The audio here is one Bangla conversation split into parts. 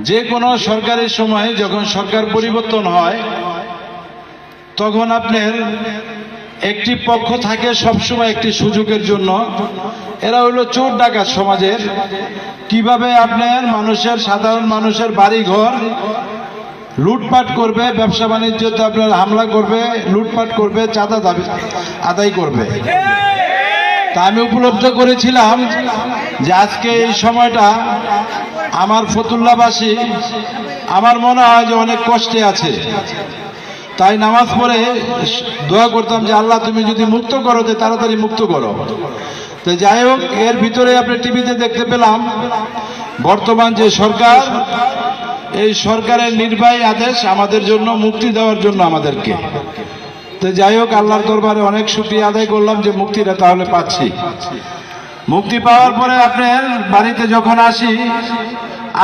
যে কোনো সরকারের সময় যখন সরকার পরিবর্তন হয় তখন আপনার একটি পক্ষ থাকে সবসময় একটি সুযোগের জন্য। এরা হলো চোর ডাকাত সমাজের। কিভাবে আপনার মানুষের, সাধারণ মানুষের বাড়ি ঘর লুটপাট করবে, ব্যবসা বাণিজ্যতে আপনার হামলা করবে, লুটপাট করবে, চাঁদা দাবি আদায় করবে। তা আমি উপলব্ধি করেছিলাম যে আজকে এই সময়টা আমার ফতুল্লাবাসী আমার মনে হয় যে অনেক কষ্টে আছে। তাই নামাজ পড়ে দোয়া করতাম যে আল্লাহ তুমি যদি মুক্ত করো তো তাড়াতাড়ি মুক্ত করো। তো যাই হোক, এর ভিতরে আপনি টিভিতে দেখতে পেলাম বর্তমান যে সরকার, এই সরকারের নির্বাহী আদেশ আমাদের জন্য মুক্তি দেওয়ার জন্য আমাদেরকে। তো যাই হোক, আল্লাহর দরবারে অনেক শুকরিয়া আদায় করলাম যে মুক্তিটা তাহলে পাচ্ছি। মুক্তি পাওয়ার পরে আপনার বাড়িতে যখন আসি,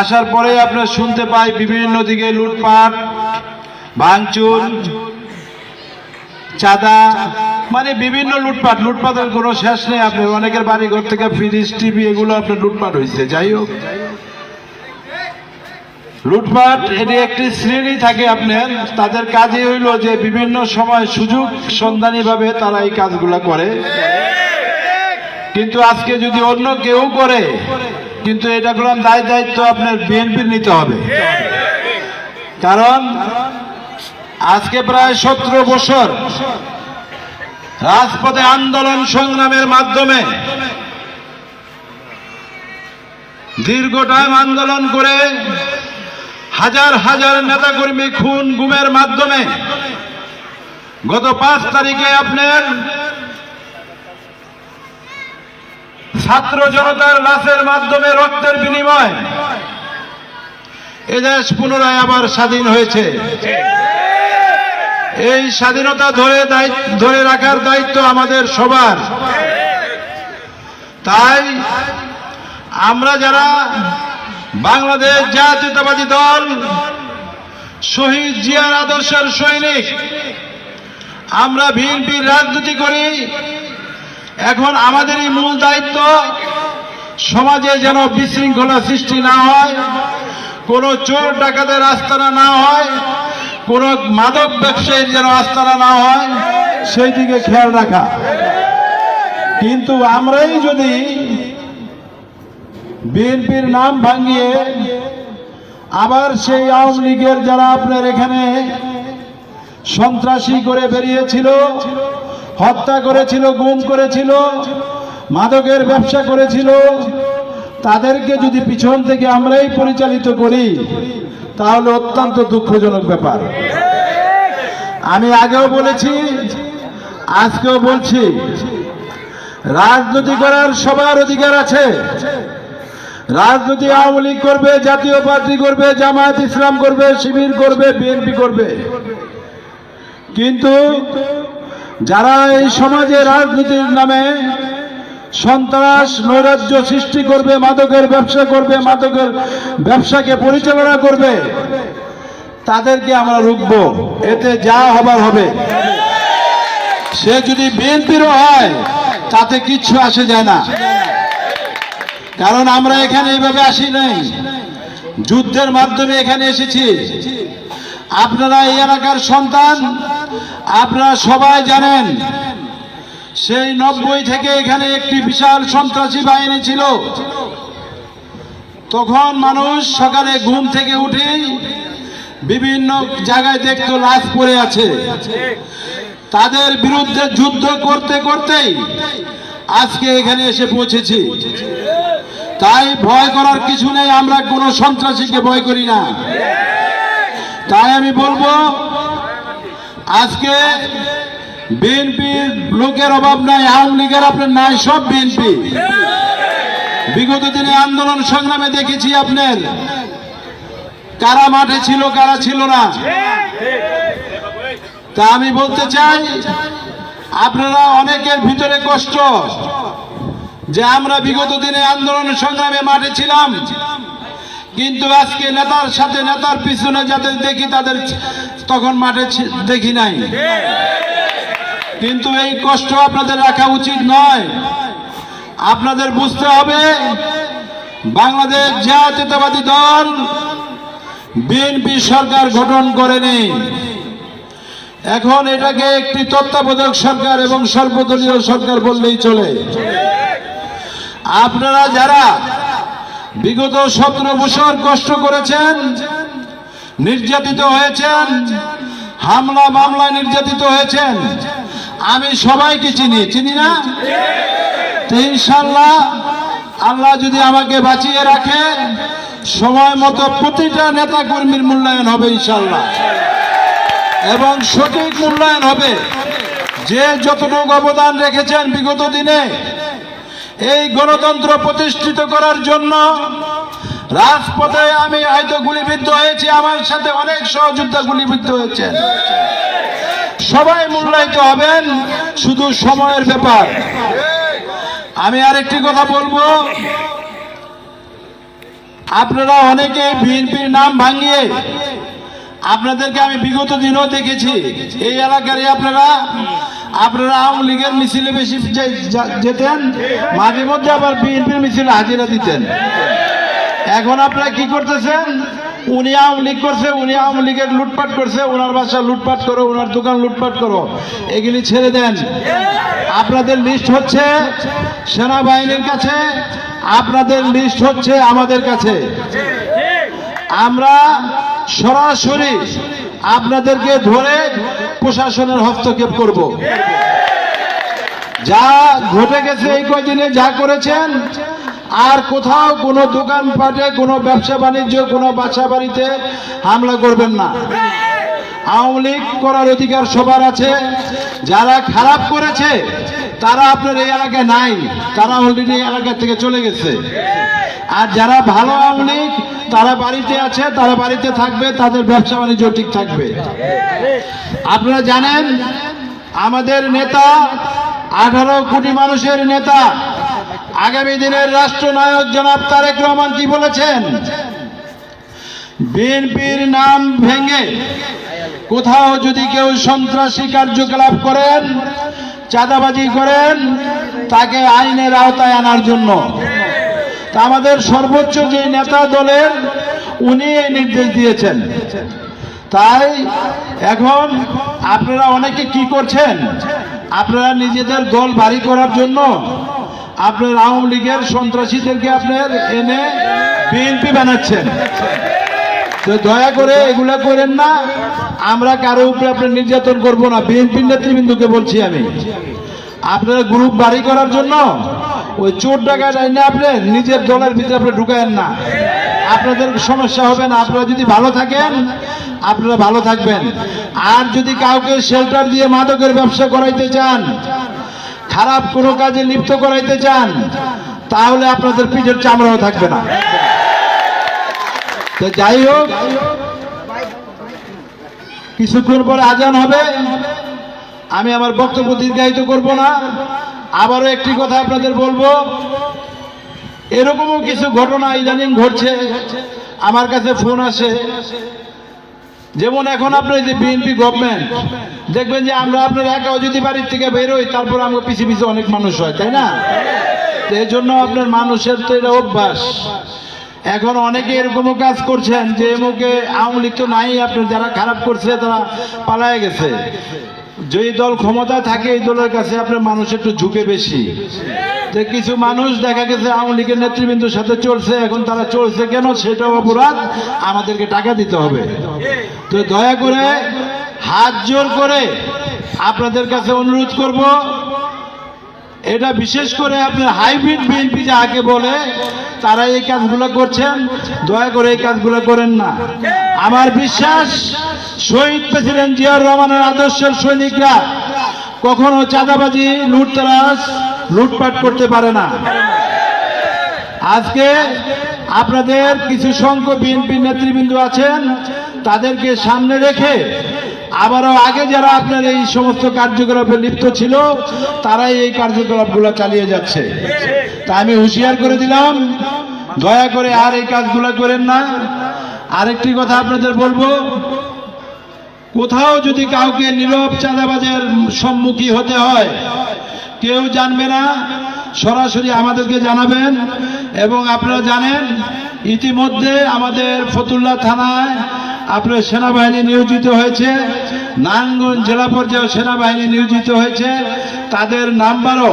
আসার পরে আপনার শুনতে পাই বিভিন্ন দিকে লুটপাট, ভাঙচুর, চাঁদা, মানে বিভিন্ন লুটপাটের কোনো শেষ নেই। আপনার অনেকের বাড়ি ঘর থেকে ফ্রিজ, টিভি এগুলো আপনার লুটপাট হয়েছে। যাই হোক, লুটপাট এটি একটি শ্রেণী থাকে আপনার, তাদের কাজই হইল যে বিভিন্ন সময় সুযোগ সন্ধানী ভাবে তারা এই কাজগুলা করে। কিন্তু আজকে যদি অন্য কেউ করে, কিন্তু এটা করলাম দায়িত্ব আপনার বিএনপির নিতে হবে। কারণ আজকে প্রায় 17 বছর রাজপথে আন্দোলন সংগ্রামের মাধ্যমে, দীর্ঘ টাইম আন্দোলন করে হাজার হাজার নেতাকর্মী খুন গুমের মাধ্যমে গত 5 তারিখে আপনার ছাত্র জনতার লাশের মাধ্যমে রক্তের বিনিময় এদেশ পুনরায় আবার স্বাধীন হয়েছে। এই স্বাধীনতা ধরে রাখার দায়িত্ব আমাদের সবার। তাই আমরা যারা বাংলাদেশ জাতীয়তাবাদী দল, শহীদ জিয়ার আদর্শের সৈনিক, আমরা বিএনপির রাজনীতি করি। এখন আমাদেরই মূল দায়িত্ব সমাজে যেন বিশৃঙ্খলা সৃষ্টি না হয়, কোনো চোর ডাকাতের আস্তানা না হয়, কোনো মাদক ব্যবসায়ীর যেন আস্তানা না হয়, সেই দিকে খেয়াল রাখা। কিন্তু আমরাই যদি বিএনপির নাম ভাঙিয়ে আবার সেই আওয়ামী লীগের যারা আপনার এখানে সন্ত্রাসী করে বেরিয়েছিল, হত্যা করেছিল, গুম করেছিল, মাদকের ব্যবসা করেছিল, তাদেরকে যদি পিছন থেকে আমরাই পরিচালিত করি তাহলে অত্যন্ত দুঃখজনক ব্যাপার। আমি আগেও বলেছি, আজকেও বলছি, রাজনীতি করার সবার অধিকার আছে। রাজনীতি আওয়ামী লীগ করবে, জাতীয় পার্টি করবে, জামায়াত ইসলাম করবে, শিবির করবে, বিএনপি করবে, কিন্তু যারা এই সমাজে রাজনীতির নামে সন্ত্রাস নৈরাজ্য সৃষ্টি করবে, মাদকের ব্যবসা করবে, মাদকের ব্যবসাকে পরিচালনা করবে, তাদেরকে আমরা রুখব। এতে যা হবার হবে। সে যদি বিএনপিরও হয় তাতে কিচ্ছু আসে যায় না। কারণ আমরা এখানে এইভাবে আসি নাই, যুদ্ধের মাধ্যমে এখানে এসেছি। আপনারা এই এলাকার সন্তান, আপনারা সবাই জানেন সেই 90 থেকে এখানে একটি বিশাল সন্ত্রাসী বাহিনী ছিল। তখন মানুষ সকালে ঘুম থেকে উঠে বিভিন্ন জায়গায় দেখতো লাশ পড়ে আছে। তাদের বিরুদ্ধে যুদ্ধ করতে করতেই আজকে এখানে এসে পৌঁছেছি। তাই ভয় করার কিছু নেই, আমরা কোনো সন্ত্রাসীকে ভয় করি না। তাই আমি বলবো, আজকে বিএনপির লোকের অভাব নাই, আওয়ামী লীগের আপনার নাই, সব বিএনপি। বিগত দিনে আন্দোলন সংগ্রামে দেখেছি আপনার কারা মাঠে ছিল, কারা ছিল না। তা আমি বলতে চাই, আপনারা অনেকের ভিতরে কষ্ট যে আমরা বিগত দিনে আন্দোলন সংগ্রামে মাঠে ছিলাম, কিন্তু আজকে নেতার সাথে নেতার পিছনে যাদের দেখি তাদের তখন মাঠে দেখি নাই। কিন্তু এই কষ্ট আপনাদের রাখা উচিত নয়। আপনাদের বুঝতে হবে, বাংলাদেশ জাতীয়তাবাদী দল বিএনপি সরকার গঠন করেনি। এখন এটাকে একটি তত্ত্বাবধায়ক সরকার এবং সর্বদলীয় সরকার বললেই চলে। আপনারা যারা বিগত 17 বছর কষ্ট করেছেন, নির্যাতিত হয়েছেন, হামলা মামলায় নির্যাতিত হয়েছেন, আমি সবাইকে চিনি না? ইনশাআল্লাহ আল্লাহ যদি আমাকে বাঁচিয়ে রাখে, সময় মতো প্রতিটা নেতা কর্মীর মূল্যায়ন হবে ইনশাআল্লাহ, এবং সঠিক মূল্যায়ন হবে। যে যতটুকু অবদান রেখেছেন বিগত দিনে এই গণতন্ত্র প্রতিষ্ঠিত করার জন্য, রাজপথে আমি হয়তো গুলিবিদ্ধ হয়েছি, আমার সাথে অনেক সহযোদ্ধা গুলিবিদ্ধ হয়েছেন, সবাই মূল্যায়িত হবেন, শুধু সময়ের ব্যাপার। আমি আরেকটি কথা বলবো, আপনারা অনেকে বিএনপির নাম ভাঙিয়ে, আপনাদেরকে আমি বিগত দিনও দেখেছি এই এলাকার আপনারা আওয়ামী লীগের মিছিলে বেশি যেতেন, মাঝে মধ্যে আবার বিএনপির মিছিলে হাজিরা দিতেন। এখন আপনারা কি করতেছেন? উনি আওয়ামী লীগ করছে, উনি আওয়ামী লীগের লুটপাট করছে, ওনার বাসা লুটপাট করো, ওনার দোকান লুটপাট করো, এগুলি ছেড়ে দেন। আপনাদের লিস্ট হচ্ছে সেনাবাহিনীর কাছে, আপনাদের লিস্ট হচ্ছে আমাদের কাছে। আমরা সরাসরি আপনাদেরকে ধরে প্রশাসনের হস্তক্ষেপ করব। যা ঘটে গেছে এই কয়দিনে যা করেছেন, আর কোথাও কোনো দোকানপাটে, কোনো ব্যবসা বাণিজ্য, কোনো বাসা বাড়িতে হামলা করবেন না। আওয়ামী লীগ করার অধিকার সবার আছে। যারা খারাপ করেছে তারা আপনার এই এলাকায় নাই, তারা অলরেডি এই এলাকা থেকে চলে গেছে। আর যারা ভালো আওয়ামী লীগ তারা বাড়িতে আছে, তারা বাড়িতে থাকবে, তাদের ব্যবসা বাণিজ্য ঠিক থাকবে। আপনারা জানেন আমাদের নেতা 18 কোটি মানুষের নেতা, আগামী দিনের রাষ্ট্রনায়ক জনাব তারেক রহমান কি বলেছেন? বিএনপির নাম ভেঙে কোথাও যদি কেউ সন্ত্রাসী কার্যকলাপ করেন, চাঁদাবাজি করেন, তাকে আইনের আওতায় আনার জন্য। তা আমাদের সর্বোচ্চ যে নেতা দলের উনি এই নির্দেশ দিয়েছেন। তাই এখন আপনারা অনেকে কি করছেন, আপনারা নিজেদের দল ভারী করার জন্য আপনার আওয়ামী লীগের সন্ত্রাসীদেরকে আপনার এনে বিএনপি বানাচ্ছেন। তো দয়া করে এগুলা করেন না। আমরা কারো উপরে আপনার নির্যাতন করব না। বিএনপির নেতৃবৃন্দকে বলছি আমি, আপনারা গ্রুপ বাড়ি করার জন্য ওই চোর ডাকাত আইনে আপনি নিজের দলের ভিতরে আপনি ঢুকায়েন না, আপনাদের সমস্যা হবে না। আপনারা যদি ভালো থাকেন আপনারা ভালো থাকবেন। আর যদি কাউকে শেল্টার দিয়ে মাদকের ব্যবসা করাইতে চান, খারাপ কোনো কাজে লিপ্ত করাইতে চান, তাহলে আপনাদের পিঠের চামড়াও থাকবে না। তো যাই হোক, কিছুক্ষণ পরে আজান হবে, আমি আমার বক্তব্য দীর্ঘায়িত করব না। আবারও একটি কথা আপনাদের বলবো, এরকমও কিছু ঘটনা ইদানিং ঘটছে, আমার কাছে ফোন আসে। যেমন এখন আপনার যে বিএনপি গভর্নমেন্ট, দেখবেন যে আমরা আপনার একাও যদি বাড়ির থেকে বেরোই, তারপর আমরা পিছিয়ে পিছিয়ে অনেক মানুষ হয়, তাই না? তো এই জন্য আপনার মানুষের তো এটা অভ্যাস। এখন অনেকে এরকমও কাজ করছেন যে মুখে আওয়ামী লীগ তো নাই, আপনার যারা খারাপ করছে তারা পালায় গেছে। যেই দল ক্ষমতায় থাকে এই দলের কাছে আপনার মানুষ একটু ঝুঁকে বেশি। যে কিছু মানুষ দেখা গেছে আওয়ামী লীগের নেতৃবৃন্দের সাথে চলছে, এখন তারা চলছে কেন সেটাও অপরাধ, আমাদেরকে টাকা দিতে হবে। তো দয়া করে হাত জোর করে আপনাদের কাছে অনুরোধ করব, এটা বিশেষ করে আপনার হাইব্রিড বিএনপি যাকে বলে তারা এই কাজগুলো করছেন, দয়া করে এই কাজগুলো করেন না। আমার বিশ্বাস শহীদ প্রেসিডেন্ট জিয়াউর রহমানের আদর্শের সৈনিকরা কখনো চাঁদাবাজি, লুটতরাজ, লুটপাট করতে পারে না। আজকে আপনাদের কিছু সংখ্যক বিএনপি নেতৃবৃন্দ আছেন, তাদেরকে সামনে রেখে আবারও আগে যারা আপনার এই সমস্ত কার্যকলাপে লিপ্ত ছিল তারাই এই কার্যকলাপগুলো চালিয়ে যাচ্ছে। তা আমি হুঁশিয়ার করে দিলাম, দয়া করে আর এই কাজগুলো করেন না। আরেকটি কথা আপনাদের বলবো, কোথাও যদি কাউকে নীরব চাঁদাবাজের সম্মুখীন হতে হয়, কেউ জানবে না, সরাসরি আমাদেরকে জানাবেন। এবং আপনারা জানেন ইতিমধ্যে আমাদের ফতুল্লা থানায় আপনার সেনাবাহিনী নিয়োজিত হয়েছে, নারায়ণগঞ্জ জেলা পর্যায়ে সেনাবাহিনী নিয়োজিত হয়েছে। তাদের নাম্বারও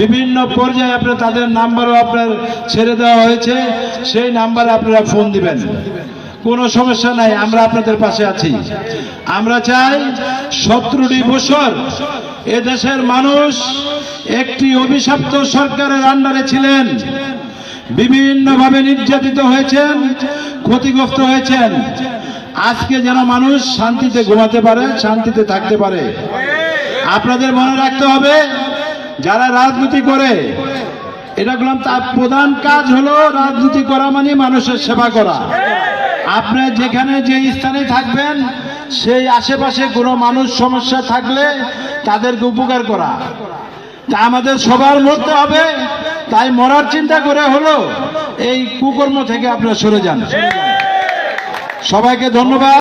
বিভিন্ন পর্যায়ে আপনার তাদের নাম্বারও আপনার ছেড়ে দেওয়া হয়েছে। সেই নাম্বারে আপনারা ফোন দিবেন, কোনো সমস্যা নাই, আমরা আপনাদের পাশে আছি। আমরা চাই 17টি বছর এদেশের মানুষ একটি অভিশপ্ত সরকারের আন্ডারে ছিলেন, বিভিন্নভাবে নির্যাতিত হয়েছেন, ক্ষতিগ্রস্ত হয়েছেন। আজকে যেন মানুষ শান্তিতে ঘুমাতে পারে, শান্তিতে থাকতে পারে। আপনাদের মনে রাখতে হবে, যারা রাজনীতি করে, এটা বললাম তার প্রধান কাজ হলো রাজনীতি করা মানে মানুষের সেবা করা। আপনি যেখানে যে স্থানে থাকবেন সেই আশেপাশে কোনো মানুষ সমস্যা থাকলে তাদেরকে উপকার করা, তা আমাদের সবার মরতে হবে। তাই মরার চিন্তা করে হলো এই কুকর্ম থেকে আপনারা সরে যান। সবাইকে ধন্যবাদ।